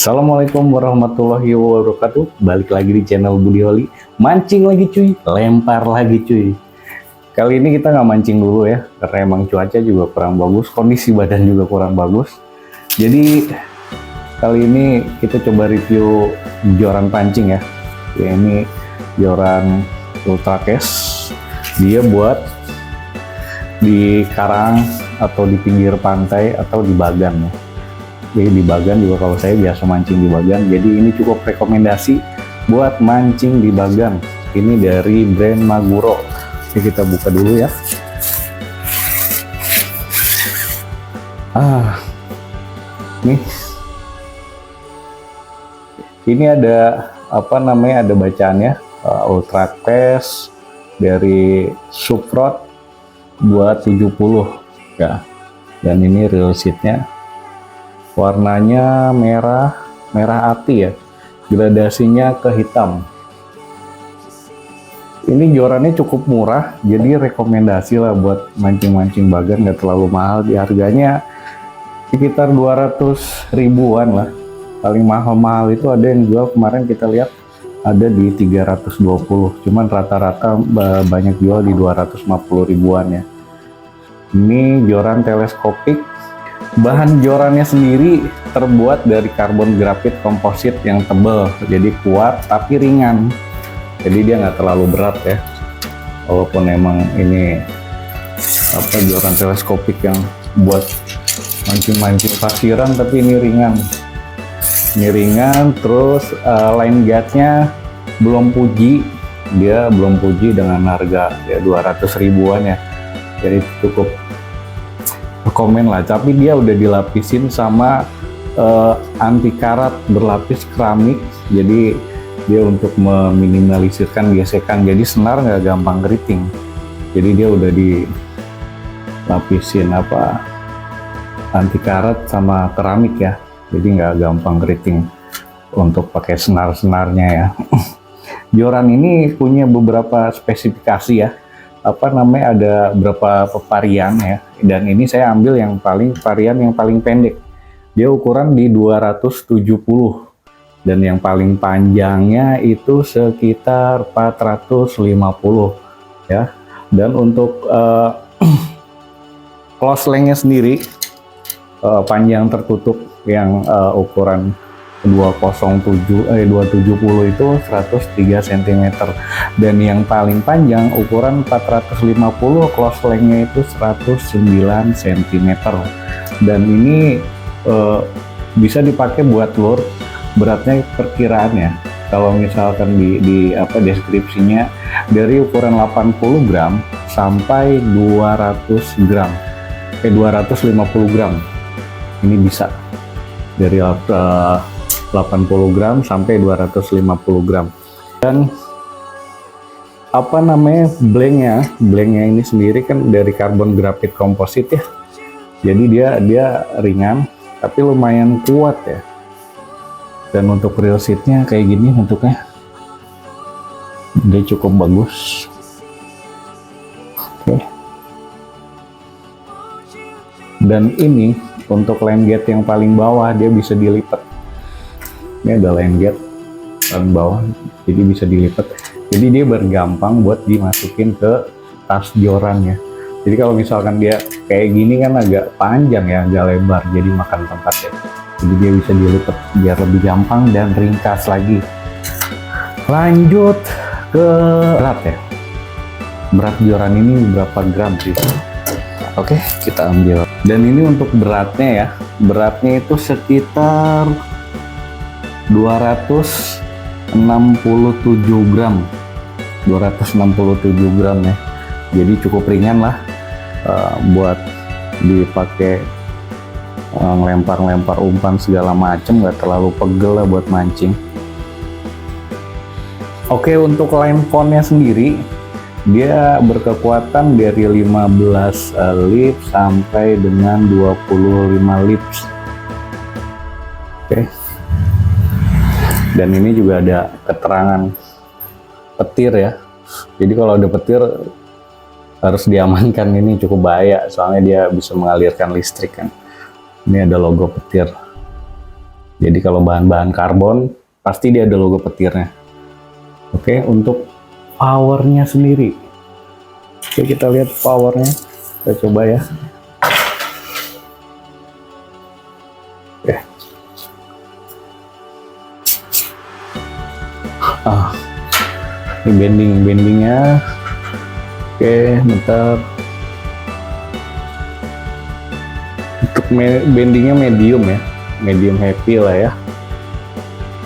Assalamualaikum warahmatullahi wabarakatuh. Balik lagi di channel Budi Holi. Mancing lagi cuy, lempar lagi cuy. Kali ini kita nggak mancing dulu ya, karena emang cuaca juga kurang bagus, kondisi badan juga kurang bagus. Jadi kali ini kita coba review joran pancing ya. Ini joran Ultra Cash. Dia buat di karang atau di pinggir pantai atau di bagan ya. Jadi di bagan juga, kalau saya biasa mancing di bagan, jadi ini cukup rekomendasi buat mancing di bagan. Ini dari brand Maguro. Ini kita buka dulu ya. Nih, ini ada apa namanya, ada bacaannya, Ultra Cash dari Suprot buat 70 ya. Dan ini reel sheetnya. Warnanya merah ati ya, gradasinya ke hitam. Ini jorannya cukup murah, jadi rekomendasi lah buat mancing-mancing bagan, nggak terlalu mahal. Di harganya sekitar 200 ribuan lah. Paling mahal-mahal itu ada yang jual kemarin kita lihat ada di 320, cuman rata-rata banyak jual di 250 ribuan ya. Ini joran teleskopik. Bahan jorannya sendiri terbuat dari karbon grafit komposit yang tebal, jadi kuat tapi ringan. Jadi dia nggak terlalu berat ya. Walaupun emang ini apa, joran teleskopik yang buat mancing-mancing pasiran, tapi ini ringan. Ini ringan, terus line guardnya belum puji, dia belum puji dengan harga ya 200 ribuan ya. Jadi cukup komen lah, tapi dia udah dilapisin sama anti karat berlapis keramik, jadi dia untuk meminimalisirkan gesekan, jadi senar nggak gampang keriting. Jadi dia udah dilapisin apa, anti karat sama keramik ya, jadi nggak gampang keriting untuk pakai senar-senarnya ya. Joran ini punya beberapa spesifikasi ya, apa namanya, ada beberapa varian ya, dan ini saya ambil yang varian yang paling pendek. Dia ukuran di 270 dan yang paling panjangnya itu sekitar 450 ya. Dan untuk close length-nya sendiri, panjang tertutup yang ukuran 270 itu 103 cm, dan yang paling panjang ukuran 450, close length-nya itu 109 cm. Dan ini bisa dipakai buat lure. Beratnya perkiraannya, kalau misalkan di apa, deskripsinya, dari ukuran 80 gram sampai 200 gram 250 gram. Ini bisa dari 80 gram sampai 250 gram. Dan apa namanya, blanknya ini sendiri kan dari karbon grafit komposit ya, jadi dia ringan tapi lumayan kuat ya. Dan untuk reel sheetnya kayak gini bentuknya, dia cukup bagus. Oke. Dan ini untuk line gate yang paling bawah, dia bisa dilipat. Ini ada line gate paling bawah, jadi bisa dilipat. Jadi dia bergampang buat dimasukin ke tas jorannya. Jadi kalau misalkan dia kayak gini kan agak panjang ya, agak lebar, jadi makan tempat ya. Jadi dia bisa dilipat biar lebih gampang dan ringkas lagi. Lanjut ke berat ya. Berat joran ini berapa gram sih? Oke, kita ambil. Dan ini untuk beratnya ya. Beratnya itu sekitar 267 gram. 267 gram ya. Jadi cukup ringan lah buat dipakai ngelempar-lempar umpan segala macem, nggak terlalu pegel lah buat mancing. Oke, untuk line phone-nya sendiri, dia berkekuatan dari 15 lips sampai dengan 25 lips. Oke. Dan ini juga ada keterangan petir ya. Jadi kalau ada petir harus diamankan, ini cukup bahaya soalnya dia bisa mengalirkan listrik kan. Ini ada logo petir. Jadi kalau bahan-bahan karbon pasti dia ada logo petirnya. Oke, untuk powernya sendiri. Oke, kita lihat powernya. Kita coba ya. Oke. Ini bendingnya. Oke, bentar. Untuk bendingnya medium ya, medium happy lah ya.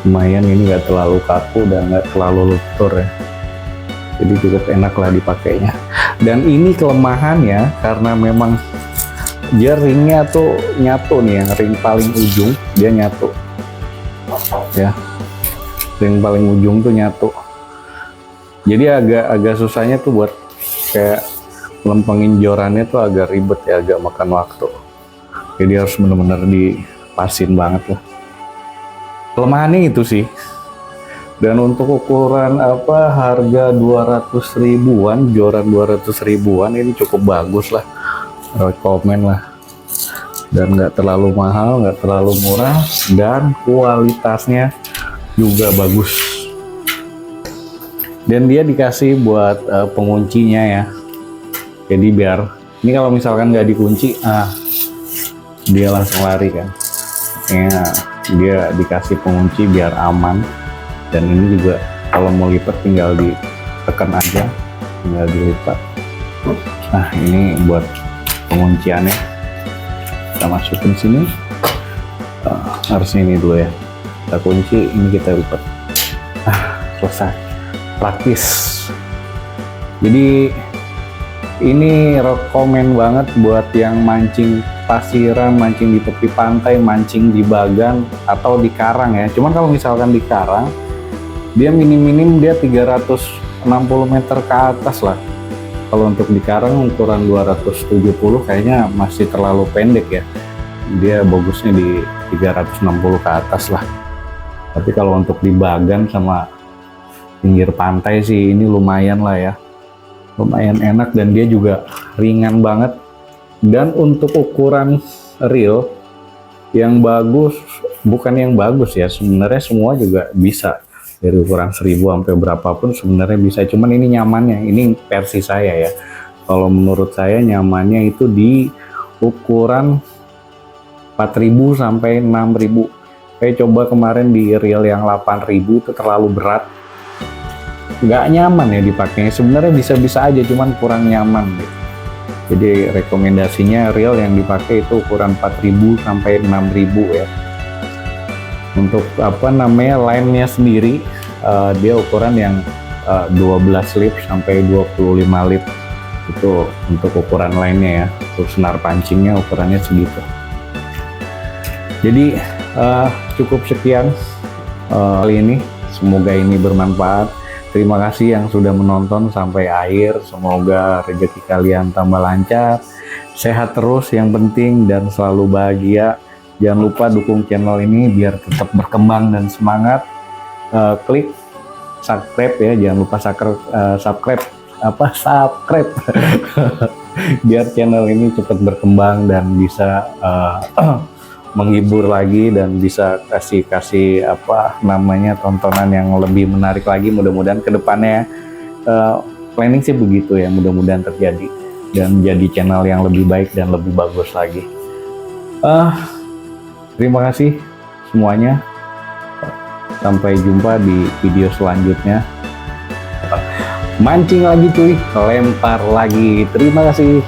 Lumayan, ini nggak terlalu kaku dan nggak terlalu luntur ya. Jadi cukup enak lah dipakainya. Dan ini kelemahannya karena memang dia ringnya tuh nyatu nih, yang ring paling ujung dia nyatu ya, ring paling ujung tuh nyatu. Jadi agak susahnya tuh buat kayak lempengin jorannya tuh agak ribet ya, agak makan waktu. Jadi harus bener-bener dipasin banget lah. Kelemahannya itu sih. Dan untuk ukuran harga 200 ribuan, joran 200 ribuan ini cukup bagus lah, rekomen lah. Dan nggak terlalu mahal, nggak terlalu murah, dan kualitasnya juga bagus. Dan dia dikasih buat penguncinya ya. Jadi biar ini kalau misalkan nggak dikunci, dia langsung lari kan. Ya, dia dikasih pengunci biar aman. Dan ini juga kalau mau lipat tinggal ditekan aja, tinggal dilipat. Nah, ini buat pengunciannya. Kita masukin sini. Harusnya ini dulu ya. Kita kunci, ini kita lipat. Selesai. Praktis. Jadi ini rekomen banget buat yang mancing pasiran, mancing di tepi pantai, mancing di bagan atau di karang ya. Cuman kalau misalkan di karang, dia minim dia 360 meter ke atas lah. Kalau untuk di karang ukuran 270 kayaknya masih terlalu pendek ya. Dia bagusnya di 360 ke atas lah. Tapi kalau untuk di bagan sama pinggir pantai sih ini lumayan lah ya. Lumayan enak dan dia juga ringan banget. Dan untuk ukuran reel yang bagus, bukan yang bagus ya, sebenarnya semua juga bisa. Dari ukuran 1000 sampai berapapun sebenarnya bisa. Cuman ini nyamannya, ini versi saya ya. Kalau menurut saya nyamannya itu di ukuran 4000 sampai 6000. Saya coba kemarin di reel yang 8000 itu terlalu berat. Nggak nyaman ya dipakainya. Sebenarnya bisa-bisa aja, cuman kurang nyaman gitu. Jadi rekomendasinya reel yang dipakai itu ukuran 4000 sampai 6000 ya. Untuk line-nya sendiri dia ukuran yang 12 lip sampai 25 lip. Itu untuk ukuran line-nya ya. Untuk senar pancingnya ukurannya segitu. Jadi cukup sekian kali ini. Semoga ini bermanfaat. Terima kasih yang sudah menonton sampai akhir. Semoga rezeki kalian tambah lancar, sehat terus yang penting, dan selalu bahagia. Jangan lupa dukung channel ini biar tetap berkembang dan semangat. Klik subscribe ya, jangan lupa subscribe biar channel ini cepat berkembang dan bisa menghibur lagi dan bisa kasih tontonan yang lebih menarik lagi. Mudah-mudahan kedepannya planning sih begitu ya, mudah-mudahan terjadi dan jadi channel yang lebih baik dan lebih bagus lagi. Terima kasih semuanya, sampai jumpa di video selanjutnya. Mancing lagi cuy, lempar lagi. Terima kasih.